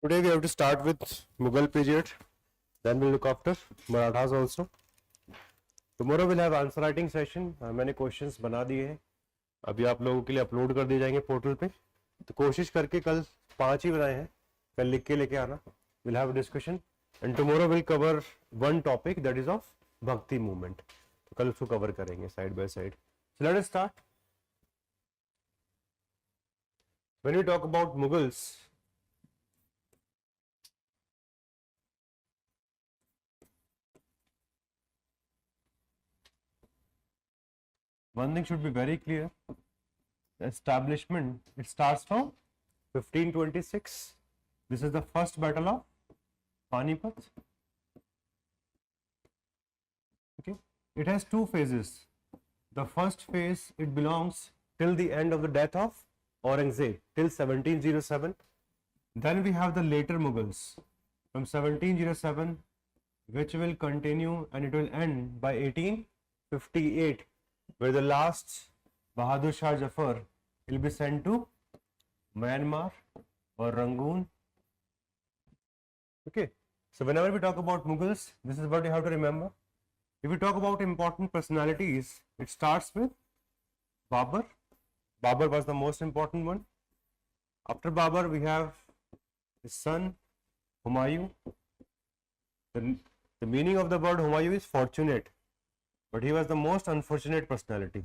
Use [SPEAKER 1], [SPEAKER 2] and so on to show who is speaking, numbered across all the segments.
[SPEAKER 1] Today we have to start with Mughal period, then we'll look after Marathas also. Tomorrow we'll have answer writing session. मैंने questions बना दिए हैं, अभी आप लोगों के लिए अपलोड कर दिए जाएंगे पोर्टल पे. तो कोशिश करके कल 5 ही बनाए हैं, कल लिख के लेके आना. We'll have a discussion and tomorrow we'll cover one topic that is of Bhakti movement. तो कल उसको cover करेंगे side by side. So let us start. When we talk about Mughals, one thing should be very clear. The establishment, it starts from 1526. This is the first battle of Panipat. Okay. It has two phases. The first phase, it belongs till the end of the death of Aurangzeb, till 1707. Then we have the later Mughals from 1707, which will continue and it will end by 1858, where the last Bahadur Shah Jafar will be sent to Myanmar or Rangoon. Okay, so whenever we talk about Mughals, this is what you have to remember. If we talk about important personalities, it starts with Babur. Babur was the most important one. After Babur, we have his son Humayun. The meaning of the word Humayun is fortunate, but he was the most unfortunate personality.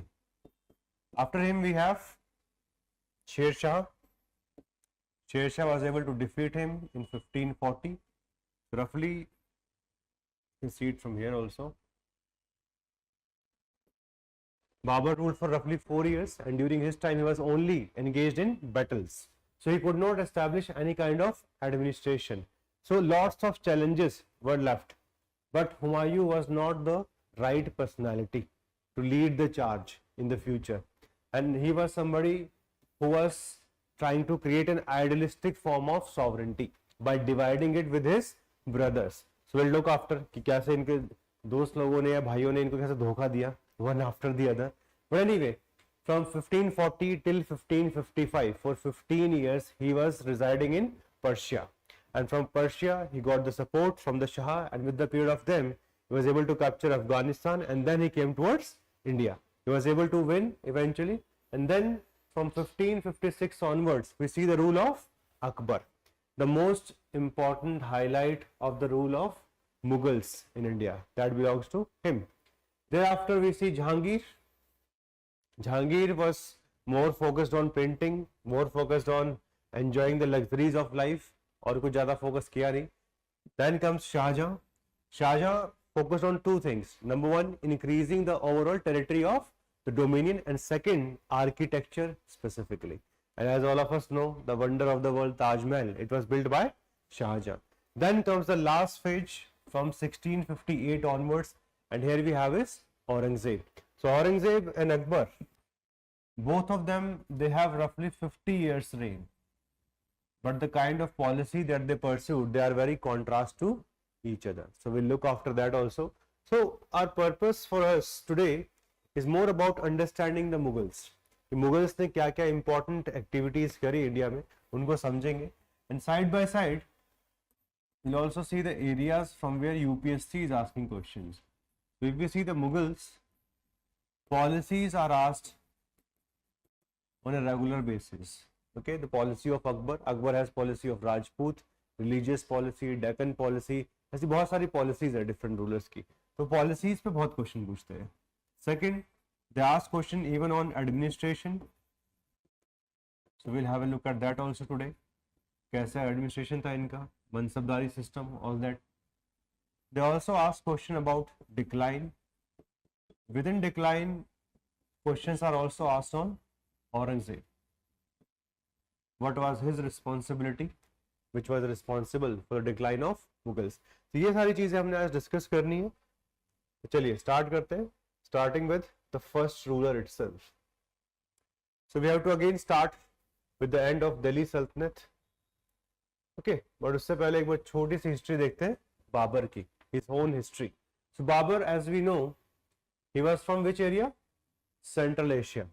[SPEAKER 1] After him, we have Sher Shah. Sher Shah was able to defeat him in 1540. Roughly, you can see it from here also. Babur ruled for roughly 4 years, and during his time, he was only engaged in battles. So he could not establish any kind of administration. So lots of challenges were left. But Humayun was not the right personality to lead the charge in the future. And he was somebody who was trying to create an idealistic form of sovereignty by dividing it with his brothers. So we'll look after कि कैसे इनके दोस्त लोगों ने या भाइयों ने इनको कैसे धोखा दिया, one after the other. But anyway, from 1540 till 1555, for 15 years, he was residing in Persia. And from Persia, he got the support from the Shah, and with the period of them, he was able to capture Afghanistan, and then he came towards India. He was able to win eventually, and then from 1556 onwards, we see the rule of Akbar, the most important highlight of the rule of Mughals in India. That belongs to him. Thereafter, we see Jahangir. Jahangir was more focused on painting, more focused on enjoying the luxuries of life, और कुछ ज़्यादा focus किया नहीं. Then comes Shahjahan. Shahjahan focused on two things. Number one, increasing the overall territory of the dominion, and second, architecture specifically. And as all of us know, the wonder of the world, Taj Mahal, it was built by Shahjahan. Then comes the last phase from 1658 onwards, and here we have is Aurangzeb. So Aurangzeb and Akbar, both of them, they have roughly 50 years reign. But the kind of policy that they pursued, they are very contrast to each other. So we'll look after that also. So our purpose for us today is more about understanding the Mughals. कि Mughals ने क्या क्या important activities करी India में, उनको समझेंगे. And side by side, we'll also see the areas from where UPSC is asking questions. So if we see the Mughals, policies are asked on a regular basis. Okay, the policy of Akbar. Akbar has policy of Rajput, religious policy, Deccan policy. ऐसी बहुत सारी policies है different rulers की. तो policies पे बहुत question पूछते हैं. Second, they ask question even on administration. So we'll have a look at that also today. कैसा administration था इनका, मनसबदारी system, all that. They also ask question about decline. Within decline, questions are also asked on Aurangzeb. What was his responsibility? Which was responsible for the decline of Mughals? तो ये सारी चीजें हमने आज discuss करनी है. तो चलिए स्टार्ट करते हैं. Starting with the first ruler itself. So we have to again start with the end of Delhi Sultanate. Okay, but उससे पहले एक बार छोटी सी हिस्ट्री देखते हैं बाबर की, his own history. So Babur, as we know, he was from which area? Central Asia.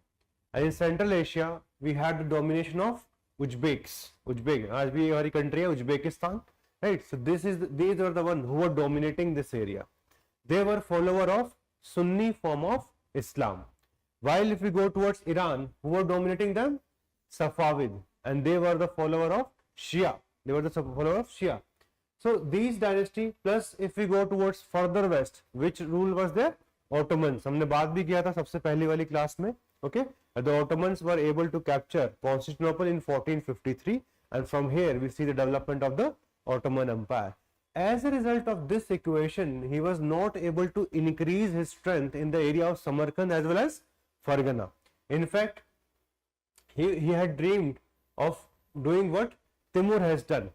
[SPEAKER 1] And in Central Asia, we had the domination of Uzbek. आज भी हमारी country है Uzbekistan, right? So these are the one who were dominating this area. They were follower of Sunni form of Islam. While if we go towards Iran, who were dominating them? Safavid, and they were the follower of Shia. They were the follower of Shia. So these dynasty plus if we go towards further west, which rule was there? Ottomans. हमने बात भी किया था सबसे पहली वाली class में. Okay, the Ottomans were able to capture Constantinople in 1453, and from here we see the development of the Ottoman Empire. As a result of this equation, he was not able to increase his strength in the area of Samarkand as well as Fargana. In fact, he had dreamed of doing what Timur has done.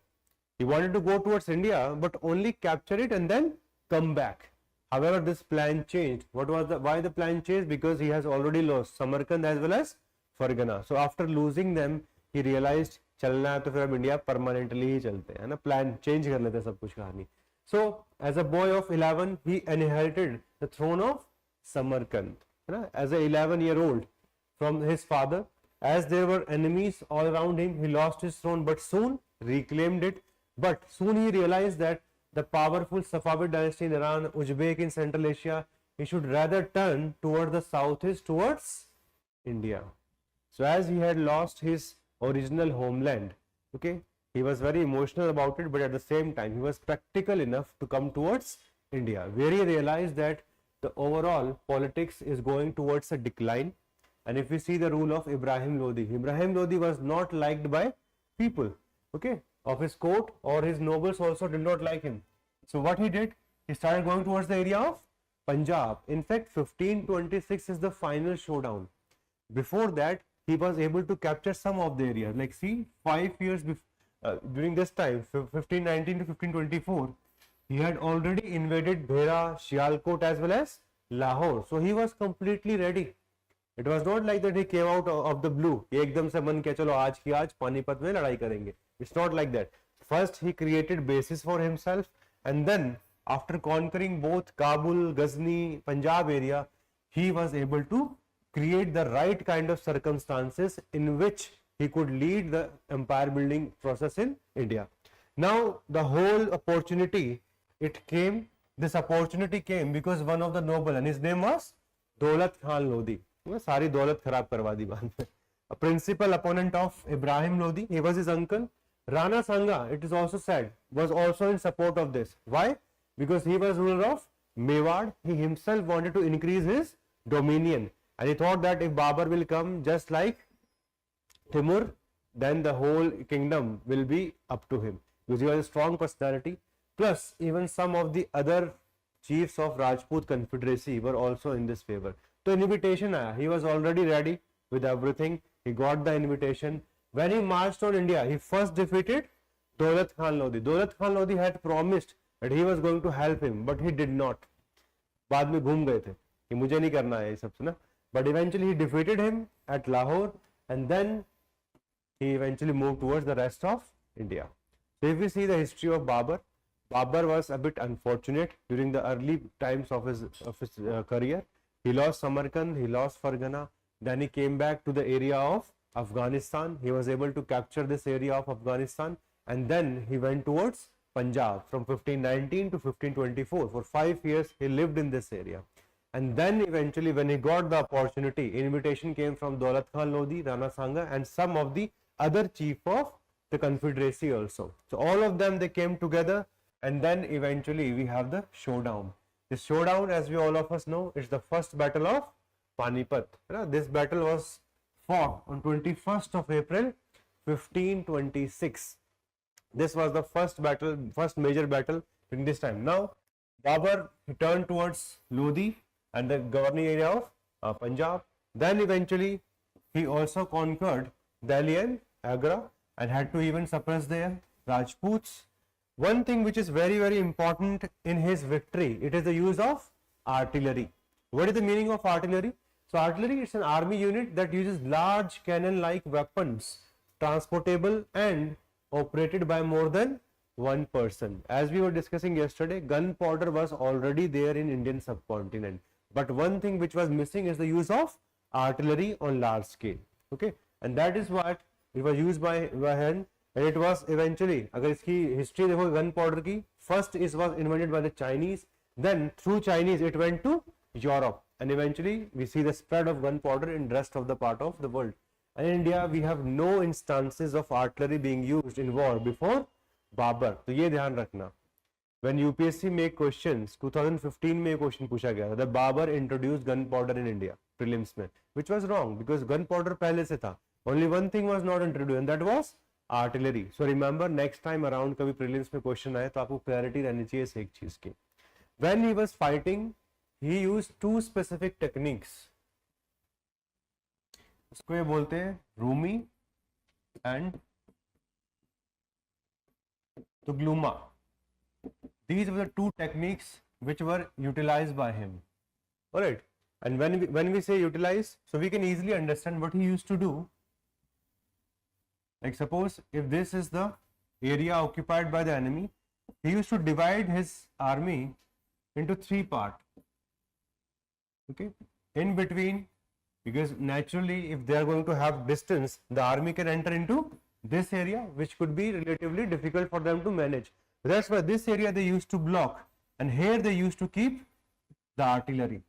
[SPEAKER 1] He wanted to go towards India, but only capture it and then come back. However, this plan changed. Why the plan changed? Because he has already lost Samarkand as well as Fargana. So after losing them, he realized चलना है तो फिर हम India permanently ही चलते हैं ना, plan change कर लेते हैं सब कुछ कहानी. So as a boy of 11 he inherited the throne of Samarkand, है ना, as a 11-year old from his father. As there were enemies all around him, he lost his throne but soon reclaimed it. But soon he realized that the powerful Safavid dynasty in Iran, Uzbek in Central Asia, he should rather turn toward the southeast, towards India. So as he had lost his original homeland, okay, he was very emotional about it, but at the same time he was practical enough to come towards India, where he realized that the overall politics is going towards a decline. And if we see the rule of Ibrahim Lodi was not liked by people, okay, of his court, or his nobles also did not like him. So what he did, he started going towards the area of Punjab. In fact, 1526 is the final showdown. Before that, he was able to capture some of the area. Like see, 5 years during this time, 1519 to 1524, he had already invaded Bhera, Sialkot as well as Lahore. So he was completely ready. It was not like that he came out of the blue. एकदम से मन किया चलो आज की आज पानीपत में लड़ाई करेंगे. It's not like that. First he created bases for himself, and then after conquering both Kabul, Ghazni, Punjab area, he was able to create the right kind of circumstances in which he could lead the empire building process in India. Now the whole opportunity, this opportunity came because one of the noble, and his name was Daulat Khan Lodi. सारी दौलत खराब करवा दी बाद में. A principal opponent of Ibrahim Lodi, he was his uncle. Rana Sanga, it is also said, was also in support of this. Why? Because he was ruler of Mewar. He himself wanted to increase his dominion, and he thought that if Babur will come just like Timur, then the whole kingdom will be up to him, because he was a strong personality. Plus even some of the other chiefs of Rajput confederacy were also in this favor. So invitation आया, he was already ready with everything. He got the invitation. When he marched on India, he first defeated Daulat Khan Lodi. Daulat Khan Lodi had promised that he was going to help him, but he did not. बाद में घूम गए थे कि मुझे नहीं करना है ये सब ना. But eventually he defeated him at Lahore, and then he eventually moved towards the rest of India. So if we see the history of Babur, Babur was a bit unfortunate during the early times of his career. He lost Samarkand, he lost Fargana, then he came back to the area of Afghanistan. He was able to capture this area of Afghanistan, and then he went towards Punjab from 1519 to 1524. For 5 years he lived in this area, and then eventually when he got the opportunity, invitation came from Daulat Khan Lodi, Rana Sanga, and some of the other chief of the confederacy also. So all of them, they came together, and then eventually we have the showdown. This showdown, as we all of us know, is the first battle of Panipat. This battle was fought on 21st of April 1526. This was the first battle, first major battle in this time. Now Babur turned towards Lodi and the governing area of Punjab. Then eventually he also conquered Delhi and Agra and had to even suppress the Rajputs. One thing which is very, very important in his victory, it is the use of artillery. What is the meaning of artillery? So artillery is an army unit that uses large cannon-like weapons, transportable and operated by more than one person. As we were discussing yesterday, gunpowder was already there in Indian subcontinent. But one thing which was missing is the use of artillery on large scale. Okay, and that is what it was used by hand, and it was eventually, अगर इसकी history देखो gun powder की, first it was invented by the Chinese, then through Chinese it went to Europe, and eventually we see the spread of gunpowder in rest of the part of the world. And in India we have no instances of artillery being used in war before Babur. तो ये ध्यान रखना. When UPSC make questions, 2015 में question पूछा गया था, that Babur introduced gunpowder in India prelims में, which was wrong because gunpowder पहले से था. Only one thing was not introduced, and that was artillery. So remember, next time around कभी prelims में क्वेश्चन आए तो आपको clarity रहनी चाहिए इस एक चीज की. When he was fighting, he used two specific techniques. उसको ये बोलते हैं Rumi and तुगलुमा. These were the two techniques which were utilized by him. Alright, and when we say utilize, so we can easily understand what he used to do. Like suppose if this is the area occupied by the enemy, he used to divide his army into three parts. Okay, in between, because naturally if they are going to have distance, the army can enter into this area, which could be relatively difficult for them to manage. That's why this area they used to block, and here they used to keep the artillery.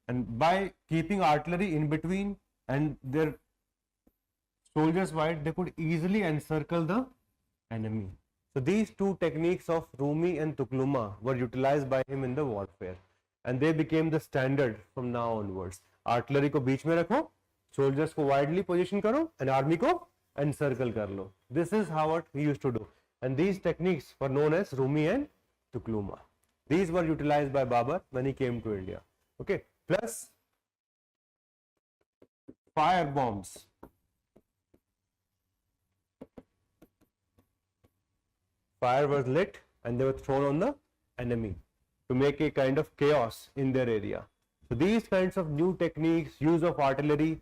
[SPEAKER 1] And by keeping artillery in between and their soldiers wide, they could easily encircle the enemy. So these two techniques of Rumi and Tukluma were utilized by him in the warfare, and they became the standard from now onwards. Artillery को बीच में रखो, soldiers को widely position करो, and army को encircle कर लो. This is how what he used to do, and these techniques were known as Rumi and Tukluma. These were utilized by Babur when he came to India. Okay, plus fire bombs. Fire was lit and they were thrown on the enemy to make a kind of chaos in their area. So these kinds of new techniques, use of artillery,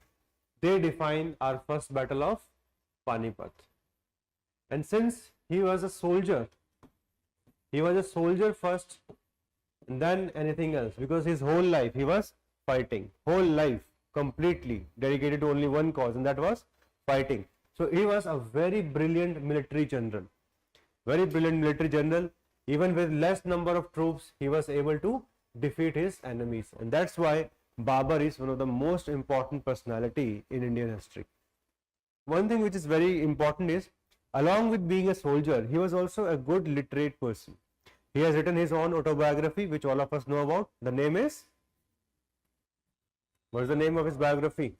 [SPEAKER 1] they define our first battle of Panipat. And since he was a soldier first and then anything else, because his whole life he was fighting, whole life completely dedicated to only one cause, and that was fighting. So he was a very brilliant military general. Very brilliant military general. Even with less number of troops, he was able to defeat his enemies, and that's why Babur is one of the most important personality in Indian history. One thing which is very important is, along with being a soldier, he was also a good literate person. He has written his own autobiography, which all of us know about. The name is, what is the name of his biography?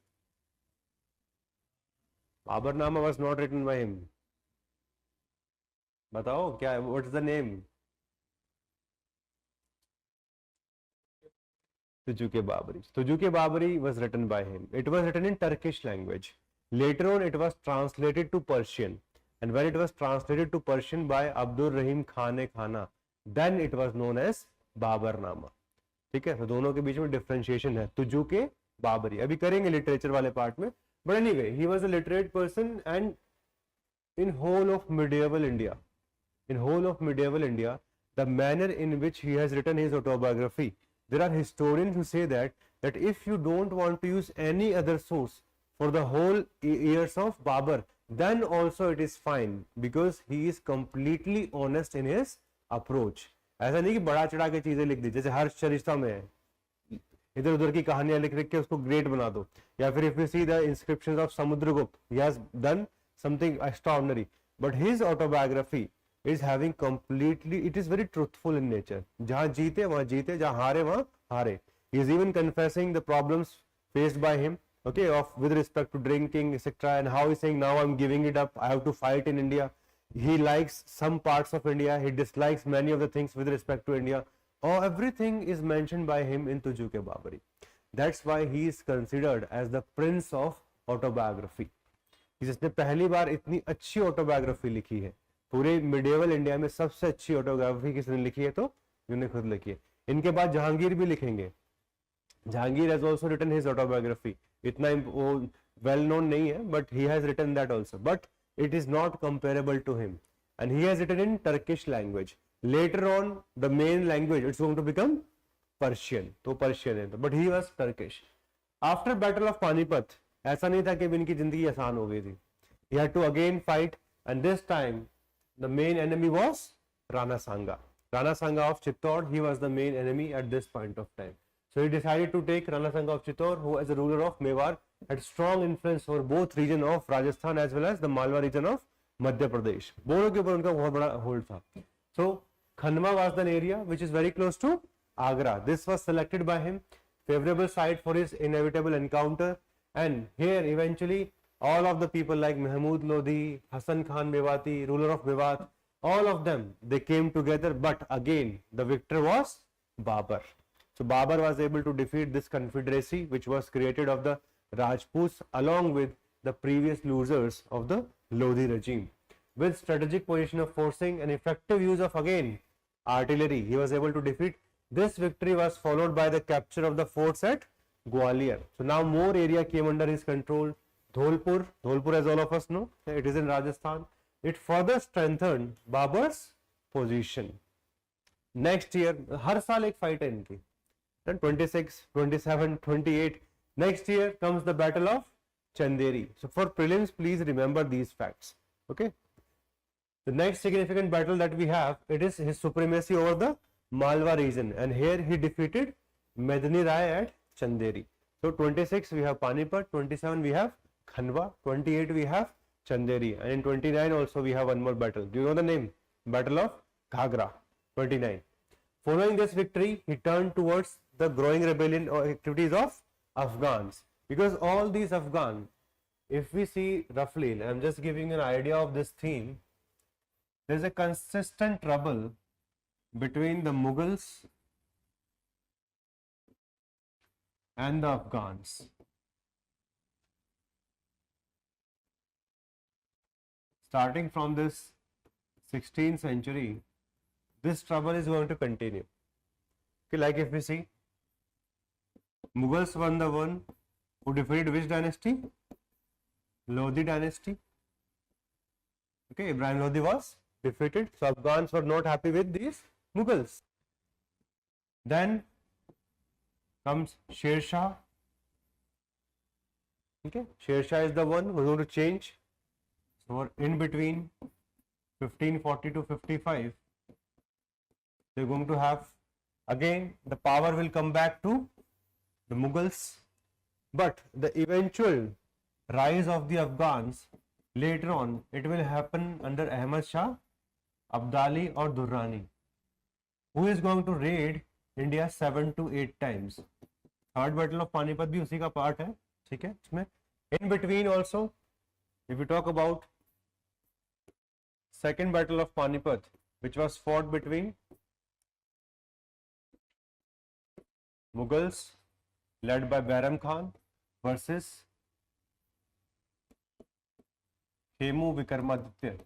[SPEAKER 1] Baburnama was not written by him. बताओ क्या, what is the name? Tujuke Babari. Tujuke Babari was written by him. It was written in Turkish language. Later on it was translated to Persian, and when it was translated to Persian by Abdur Rahim Khan-e-Khana, then it was known as Baburnama. ठीक है, तो दोनों के बीच में differentiation है. तुजुके बाबरी अभी करेंगे literature वाले पार्ट में. But anyway, he was a literate person, and in whole of medieval India, the manner in which he has written his autobiography, there are historians who say that if you don't want to use any other source for the whole years of Babur, then also it is fine, because he is completely honest in his approach. ऐसा नहीं कि बड़ा चढ़ा के चीजें लिख दी, जैसे हर्ष चरिष्ठा में है, इधर उधर की कहानियां लिख के उसको ग्रेट बना दो. या फिर if you see the inscriptions of Samudragupta, he has done something extraordinary, but his autobiography is having completely, it is very truthful in nature. जहाँ जीते वहाँ जीते, जहाँ हारे वहाँ हारे. He is even confessing the problems faced by him, okay, of with respect to drinking, etc., and how he's saying now I'm giving it up, I have to fight in India. He likes some parts of India, he dislikes many of the things with respect to India. Oh, everything is mentioned by him in Tujuke Babari. That's why he is considered as the prince of autobiography. जिसने पहली बार इतनी अच्छी autobiography लिखी है पूरे medieval India में, सबसे अच्छी ऑटोबायोग्राफी किसने लिखी है? तो इन्होंने खुद लिखी है. इनके बाद जहांगीर भी लिखेंगे. Jahangir has also written his autobiography. इतना वेल नोन नहीं है, but he has written that also, but it is not comparable to him, and he has written in Turkish language. Later on, the main language it's going to become Persian, तो Persian है, but he was Turkish. After Battle of Panipat, ऐसा नहीं था कि इनकी जिंदगी आसान हो गई थी. He had to again fight, and this time the main enemy was Rana Sanga. Rana Sanga of Chittor, he was the main enemy at this point of time. So he decided to take Rana Sanga of Chittor, who as a ruler of Mewar had strong influence over both region of Rajasthan as well as the Malwa region of Madhya Pradesh. दोनों के ऊपर उनका बहुत बड़ा hold था. So Khanwa was the area which is very close to Agra. This was selected by him, favorable site for his inevitable encounter, and here eventually all of the people like Mahmud Lodi, Hasan Khan Mewati, ruler of Mewat, all of them, they came together, but again the victor was Babur. So Babur was able to defeat this confederacy which was created of the Rajputs along with the previous losers of the Lodi regime. With strategic position of forcing and effective use of again artillery, he was able to defeat. This victory was followed by the capture of the forts at Gwalior. So now more area came under his control. Dholpur as all of us know, it is in Rajasthan. It further strengthened Babur's position. Next year, हर साल एक fight है इनकी. Then 26, 27, 28. Next year comes the Battle of Chanderi. So for prelims, please remember these facts. Okay. The next significant battle that we have, it is his supremacy over the Malwa region, and here he defeated Medini Rai at Chanderi. So 26 we have Panipat, 27 we have Khanwa, 28 we have Chanderi, and in 29 also we have one more battle. Do you know the name? Battle of Ghagra, 29. Following this victory, he turned towards the growing rebellion or activities of Afghans, because all these Afghan, if we see roughly, I am just giving an idea of this theme, there is a consistent trouble between the Mughals and the Afghans. Starting from this 16th century, this trouble is going to continue. Okay, like if we see, Mughals were the one who defeated which dynasty? Lodi dynasty. Okay, Ibrahim Lodi was defeated. So Afghans were not happy with these Mughals. Then comes Sher Shah. Okay, Sher Shah is the one who is going to change. So in between 1540 to 55, they are going to have again the power will come back to the Mughals, but the eventual rise of the Afghans later on, it will happen under Ahmad Shah, Abdali or Durrani, who is going to raid India 7 to 8 times. Third battle of Panipat भी उसी का part है, ठीक है इसमें. In between also, if we talk about second battle of Panipat, which was fought between Mughals led by Bairam Khan versus Hemu Vikramaditya.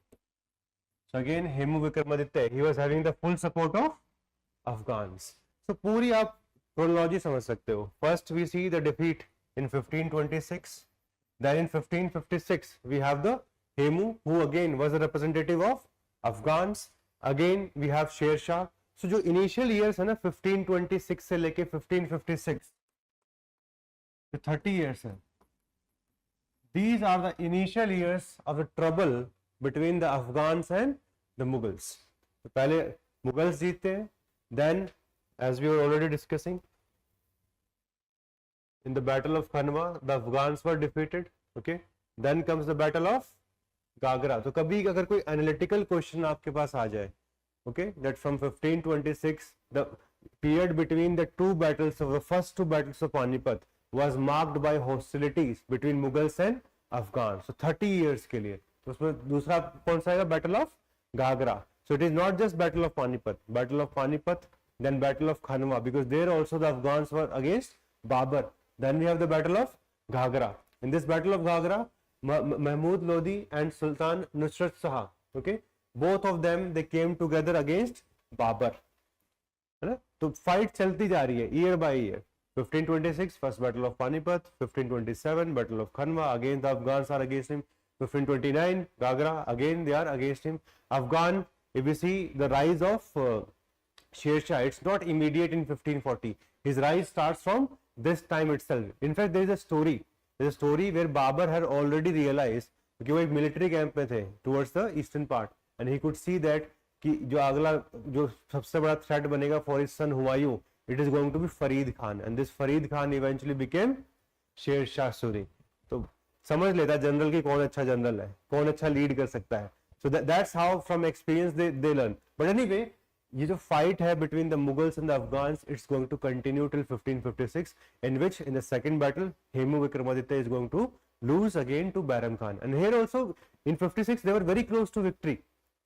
[SPEAKER 1] So again Hemu Vikramaditya, he was having the full support of Afghans. So पूरी आप chronology समझ सकते हो. First we see the defeat in 1526. Then in 1556 we have the Hemu, who again was a representative of Afghans. Again we have Sher Shah. So जो initial years है ना 1526 से लेके 1556, जो 30 years है, these are the initial years of the trouble between the Afghans and the Mughals. तो पहले Mughals जीतते हैं, then as we were already discussing, in the battle of Khanwa, the Afghans were defeated. Okay, then comes the battle of Gagra. तो कभी अगर कोई analytical question आपके पास आ जाए, okay, that from 1526, the period between the two battles of the first two battles of Panipat was marked by hostilities between Mughals and Afghans. So 30 years के लिए. तो उसमें दूसरा कौन सा आएगा? Battle of Gagra. So it is not just Battle of Panipat, Battle of Panipat, then Battle of Khanwa, because there also the Afghans were against Babur. Then we have the Battle of Gagra. In this Battle of Gagra, Mahmud Lodi and Sultan Nusrat Shah, okay, both of them, they came together against Babur. है ना? तो fight चलती जा रही है year by year. 1526 first battle of Panipat, 1527 battle of Khanwa, again the Afghans are against him. 1529 Gagra, again they are against him. Afghan, if we see the rise of Sher Shah, it's not immediate in 1540. His rise starts from this time itself. In fact, there is a story there's a story where Babur had already realized कि वो एक military camp में थे towards the eastern part, and he could see that कि जो अगला जो सबसे बड़ा threat बनेगा for his son Humayun, it is going to be Farid Khan, and this Farid Khan eventually became Sher Shah Suri. तो समझ लेता है जनरल की कौन अच्छा जनरल है, कौन अच्छा लीड कर सकता है. So that's how from experience they learn. But anyway, ये जो fight है between the Mughals and the Afghans, it's going to continue till 1556, in which in the second battle Hemu Vikramaditya is going to lose again to Bairam Khan. And here also in 56 they were very close to victory.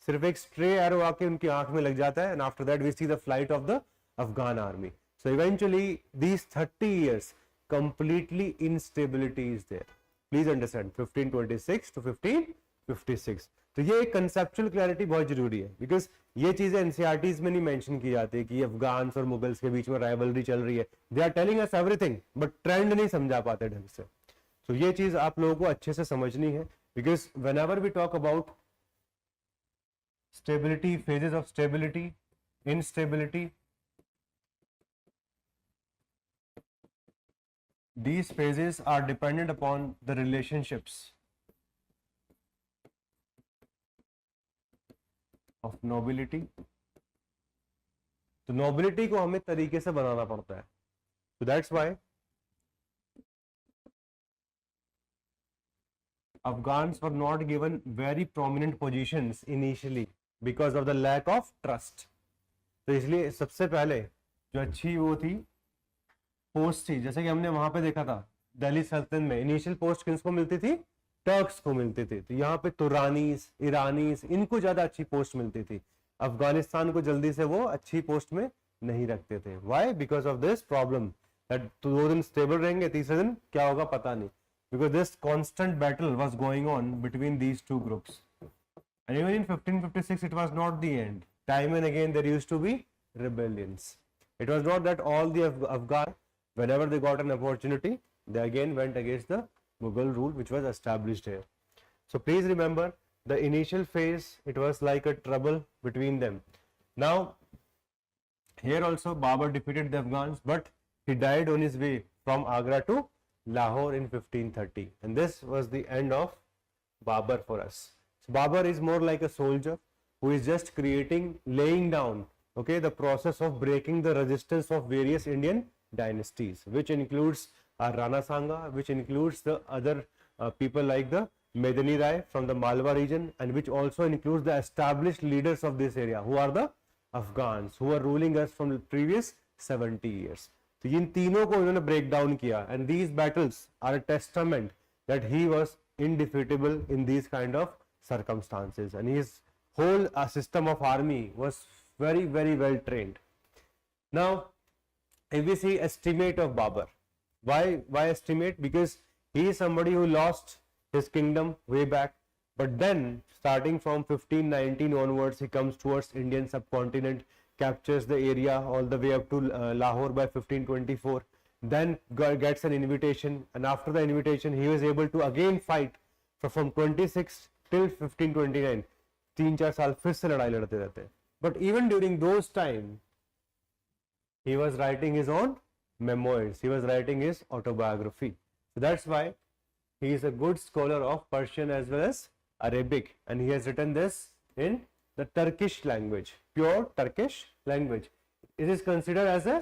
[SPEAKER 1] सिर्फ एक stray arrow आके उनकी आंख में लग जाता है, and after that we see the flight of the Afghan army. So eventually these 30 years completely instability is there. Please understand 1526 to 1556. तो ये एक कंसेप्चुअल क्लैरिटी बहुत जरूरी है, बिकॉज ये चीजें एनसीईआरटीज में नहीं मेंशन की जाती कि अफगान्स और मुगल्स के बीच में राइवलरी चल रही है. They are telling us everything but trend नहीं समझा पाते ढंग से. तो ये चीज आप लोगों को अच्छे से समझनी है, because whenever we talk about stability, phases of stability, instability, these phases are dependent upon the relationships of nobility. तो nobility को हमें तरीके से बनाना पड़ता है. So that's why Afghans were not given very prominent positions initially because of the lack of trust. तो इसलिए सबसे पहले जो अच्छी वो थी पोस्ट थी, जैसे कि हमने वहां पे देखा था दिल्ली सल्तनत में इनिशियल पोस्ट किसको मिलती थी, टर्क्स को मिलती थी. तो यहाँ पे तुरानीस, ईरानीस, इनको ज्यादा अच्छी पोस्ट मिलती थी. अफगानिस्तान को जल्दी से वो अच्छी पोस्ट में नहीं रखते थे. Why? Because of this problem that 2 दिन स्टेबल रहेंगे, तीसरे दिन क्या होगा पता नहीं. Because this constant battle was going on between these two groups. And even in 1556 it was not the end. Time and again there used to be rebellions. It was not that all the Afghan, whenever they got an opportunity, they again went against the Mughal rule which was established here. So please remember, the initial phase, it was like a trouble between them. Now here also Babur defeated the Afghans, but he died on his way from Agra to Lahore in 1530, and this was the end of Babur for us. So Babur is more like a soldier who is just laying down, okay, the process of breaking the resistance of various Indian dynasties, which includes Rana Sanga, which includes the other people like the Medani Rai from the Malwa region, and which also includes the established leaders of this area, who are the Afghans, who are ruling us from the previous 70 years. तो इन तीनों को इन्होंने break down किया, and these battles are a testament that he was indefeatable in these kind of circumstances, and his whole system of army was very well trained. Now if we see estimate of Babur, why estimate? Because he is somebody who lost his kingdom way back, but then starting from 1519 onwards he comes towards Indian subcontinent, captures the area all the way up to Lahore by 1524, then gets an invitation, and after the invitation he was able to again fight from 26 till 1529. 3-4 साल फिर से लड़ाई लड़ते रहते हैं. But even during those time, he was writing his own memoirs. He was writing his autobiography. So that's why he is a good scholar of Persian as well as Arabic, and he has written this in the Turkish language, pure Turkish language. It is considered as a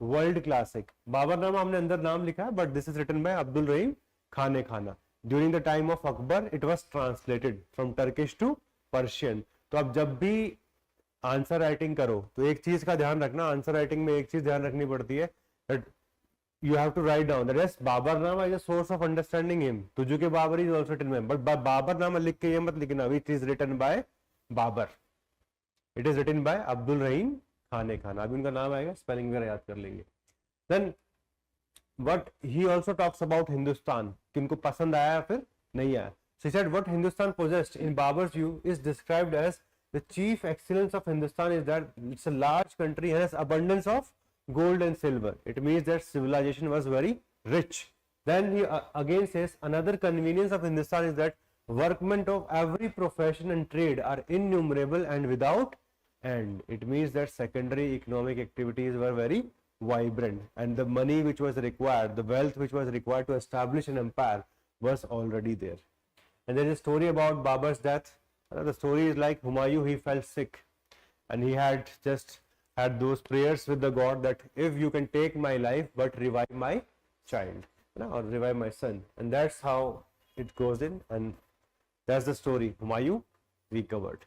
[SPEAKER 1] world classic. Babarnama हमने अंदर नाम लिखा है, but this is written by Abdul Rahim Khane Khana. During the time of Akbar, it was translated from Turkish to Persian. तो अब जब भी answer writing करो तो एक चीज का ध्यान रखना, आंसर राइटिंग में एक चीज ध्यान रखनी पड़ती है, that you have to write down that yes Baburnama is a source of understanding him. तुझे के Babur is also written by, but Baburnama लिख के ये मत लिखना which is written by Babur. It is written by Abdul Rahim Khane Khan. अभी उनका नाम आएगा, स्पेलिंग वगैरह याद कर लेंगे. Then but he also talks about Hindustan, कि उनको पसंद आया या फिर नहीं आया. So he said what Hindustan possessed in Babur's view is described as the chief excellence of Hindustan is that it's a large country and has abundance of gold and silver. It means that civilization was very rich. Then he again says another convenience of Hindustan is that workmen of every profession and trade are innumerable and without end. It means that secondary economic activities were very vibrant, and the money which was required, the wealth which was required to establish an empire was already there. And there is a story about Babur's death. The story is like Humayun, he fell sick and he had just had those prayers with the God that if you can take my life but revive my child, or revive my son. And that's how it goes in, and that's the story. Humayun recovered.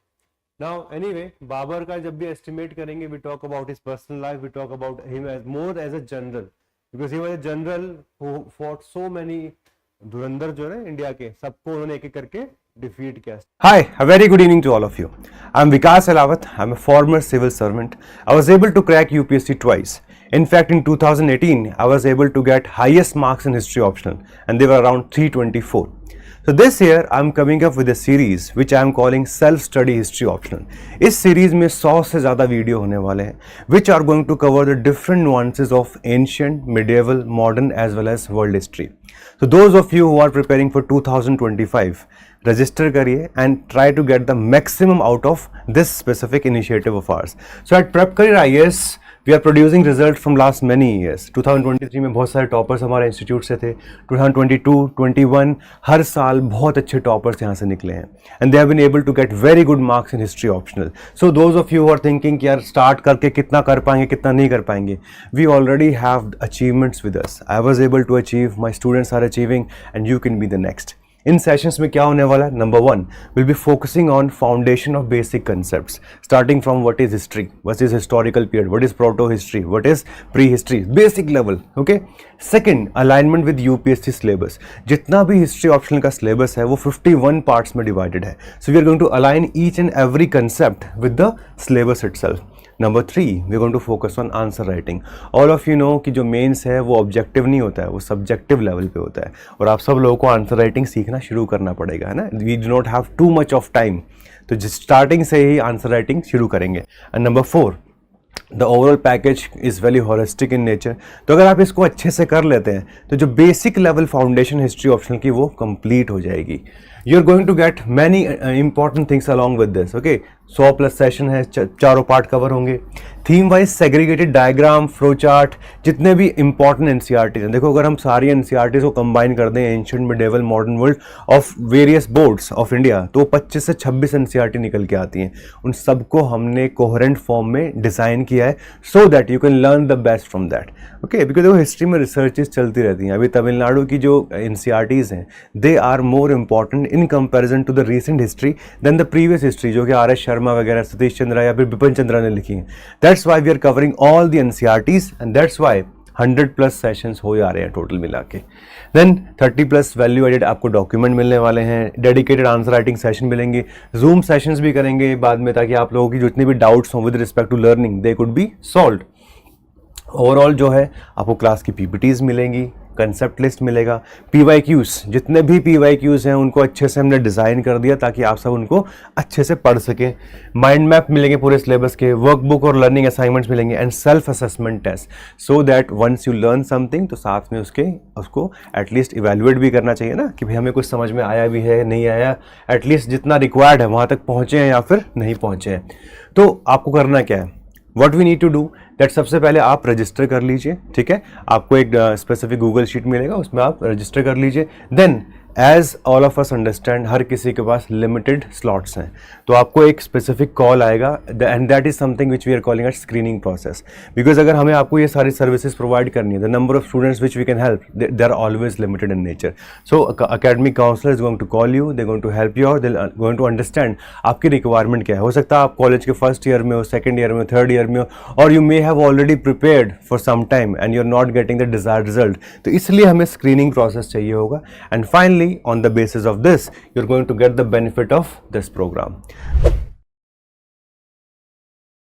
[SPEAKER 1] Now anyway, Babur का जब भी estimate करेंगे, we talk about his personal life, we talk about him as more as a general, because he was a general who fought so many धुरंधर जो है India के, सबको उन्होंने एक एक करके डिफीट किया. Hi, a very good evening to all of you. I'm Vikas Elawat. I'm a former civil servant. I was able to crack UPSC twice. In fact, in 2018, I was able to get highest marks in history optional, and they were around 324. So this year, I'm coming up with a series which I'm calling Self-Study History Optional. इस series में 100 से ज़्यादा video होने वाले हैं, which are going to cover the different nuances of ancient, medieval, modern as well as world history. So those of you who are preparing for 2025, register करिए and try to get the maximum out of this specific initiative of ours. So at Prep Career IAS, we are producing results from last many years. 2023 में बहुत सारे toppers हमारे institute से थे. 2022, 21 हर साल बहुत अच्छे टॉपर्स यहाँ से निकले हैं, and they have been able to get very good marks in history optional. So those of you who are thinking कि यार start करके कितना कर पाएंगे कितना नहीं कर पाएंगे, we already have achievements with us. I was able to achieve, my students are achieving, and you can be the next. In sessions में क्या होने वाला है? Number 1, will be focusing on foundation of basic concepts, starting from what is history, what is historical period, what is proto history, what is pre history, basic level. Okay. Second, alignment with UPSC syllabus. जितना भी history optional का syllabus है वो 51 parts में divided है. So we are going to align each and every concept with the syllabus itself. Number 3, we going to focus on answer writing. All of you know कि जो mains है वो objective नहीं होता है, वो सब्जेक्टिव लेवल पे होता है, और आप सब लोगों को आंसर राइटिंग सीखना शुरू करना पड़ेगा, है ना. We do not have too much of time, तो जिस स्टार्टिंग से ही आंसर राइटिंग शुरू करेंगे. And number 4, the overall package is very holistic in nature. तो अगर आप इसको अच्छे से कर लेते हैं तो जो basic level foundation history optional की वो कंप्लीट हो जाएगी. You are going to get many important things along with this. Okay. 100+ session है, चारों पार्ट कवर होंगे. Theme wise segregated diagram, flow chart, जितने भी इंपॉर्टेंट एनसीईआरटीज हैं. देखो अगर हम सारी एनसीईआरटीज को कंबाइन कर दें, ancient, medieval, modern world of various boards of India, तो 25 से 26 एनसीईआरटी निकल के आती हैं. उन सबको हमने कोहेरेंट फॉर्म में डिज़ाइन किया है so that you can learn the best from that. Okay. Because देखो हिस्ट्री में रिसर्चेज चलती रहती हैं. अभी तमिलनाडु की जो एनसीईआरटीज हैं they are more important in comparison to the recent history then the previous history जो कि आर.एस. शर्मा वगैरह, सतीश चंद्रा या फिर बिपिन चंद्रा ने लिखी हैं. That's why we are covering all the NCERTs, and that's why 100+ sessions हो जा रहे हैं टोटल मिला के. देन 30+ वैल्यू एडेड आपको डॉक्यूमेंट मिलने वाले हैं, डेडिकेटेड आंसर राइटिंग सेशन मिलेंगे, जूम सेशंस भी करेंगे बाद में, ताकि आप लोगों की जितनी भी डाउट्स हों with respect to learning they could be solved. Overall जो है आपको क्लास की पीपीटीज मिलेंगी, कंसेप्ट लिस्ट मिलेगा, PYQs, जितने भी PYQs हैं उनको अच्छे से हमने डिज़ाइन कर दिया ताकि आप सब उनको अच्छे से पढ़ सकें. माइंड मैप मिलेंगे पूरे सिलेबस के, वर्कबुक और लर्निंग असाइनमेंट्स मिलेंगे, and self assessment test, so that once you learn something तो साथ में उसको एटलीस्ट इवेल्युएट भी करना चाहिए ना, कि भाई हमें कुछ समझ में आया भी है नहीं आया, एटलीस्ट जितना रिक्वायर्ड है वहाँ तक पहुँचे हैं या फिर नहीं पहुँचे हैं. तो आपको करना क्या है, what we need to do that, सबसे पहले आप रजिस्टर कर लीजिए. ठीक है. आपको एक स्पेसिफिक गूगल शीट मिलेगा, उसमें आप रजिस्टर कर लीजिए. Then as all of us understand हर किसी के पास लिमिटेड स्लॉट्स हैं, तो आपको एक स्पेसिफिक कॉल आएगा, and that is something which we are calling at screening process. Because अगर हमें आपको ये सारी सर्विसेज प्रोवाइड करनी है, the number of students which we can help they are always limited in nature. So academic counsellor is going to call you, they going to help you, और दे going to understand आपकी requirement क्या है. हो सकता है आप college के first year में हो, सेकंड ईयर में हो, थर्ड ईयर में हो, और you may have already prepared for some time and you are not getting the desired result. तो इसलिए हमें स्क्रीनिंग प्रोसेस चाहिए होगा, and finally on the basis of this you're going to get the benefit of this program.